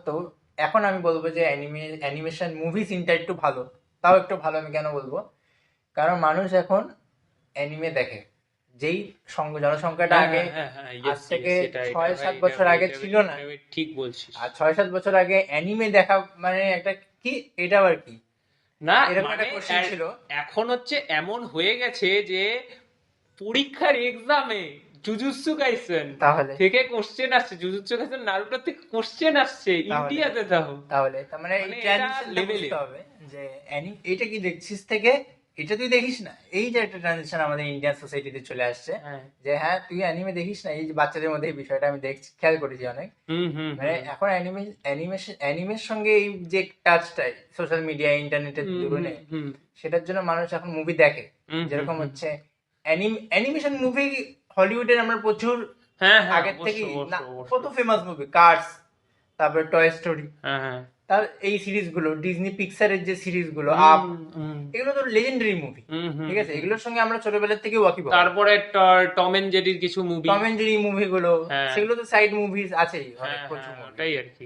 তো এখন আমি বলবো যে অ্যানিমেশন মুভি সিনটা একটু ভালো, তাও একটু ভালো। আমি কেন বলবো, কারণ মানুষ এখন অ্যানিমে দেখে। যেই জনসংখ্যাটা হ্যাঁ আগে হ্যাঁ হ্যাঁ হ্যাঁ, আজ ইয়েস থেকে ইয়েস, এটা এটা ছয় ভাই, সাত বছর আগে ছিল না। এটা ভাই ঠিক বলছিস। আর 6-7 বছর আগে অ্যানিমে দেখা মানে একটা কি, এটা আবার কি, না এরকম একটা মানে কোশ্চেন ছিল। এখন হচ্ছে এমন হয়ে গেছে যে পরীক্ষার এক্সামে জুজুৎসু কাইসেন তাহলে থেকে কোশ্চেন আসছে, জুজুৎসু কাইসেন নারুটো থেকে কোশ্চেন আসছে, তাহলে ইন্ডিয়াতে তাও। তাহলে তার মানে এই মানে এটা ট্রানজিশনটা বুঝতে লেভেলের। হবে যে এইটা কি দেখছিস থেকে এটা তুই দেখিস না, এই যে একটা ট্রানজিশন আমাদের ইন্ডিয়ান সোসাইটিতে চলে আসছে। হ্যাঁ। যে হ্যাঁ তুই অ্যানিমে দেখিস না, এই যে বাচ্চাদের মধ্যে এই বিষয়টা আমি দেখছি, খেয়াল করেছি অনেক। হুম হুম মানে হুম এখন অ্যানিমের সঙ্গে এই যে টাচটাই সোশ্যাল মিডিয়া ইন্টারনেটের হুম হুম দরুনে, হুম সেটার জন্য মানুষ এখন মুভি দেখে। হুম হুম যেরকম হুম। হচ্ছে অ্যানিমেশন মুভি হলিউডের আমরা প্রচুর হ্যাঁ হ্যাঁ, আগের অবশ্য থেকেই না, অবশ্য কত অবশ্যই। ফেমাস মুভি, কার্স, তারপরে টয় স্টোরি, হ্যাঁ হ্যাঁ। তার এই সিরিজগুলো, ডিজনি পিক্সারের যে সিরিজগুলো, আপ, হুম হুম এগুলো তো লেজেন্ডারি মুভি। হুম হুম ঠিক আছে, হুম। এগুলোর সঙ্গে আমরা ছোটবেলা থেকে ওয়াকিবহাল। তারপরে টম এন্ড জেরির কিছু মুভি। টম এন্ড জেরি মুভিগুলো, হ্যাঁ সেগুলো তো সাইড মুভিজ আছেই অনেক, হ্যাঁ প্রচুর হ্যাঁ, মুভি। ওটাই আর কি।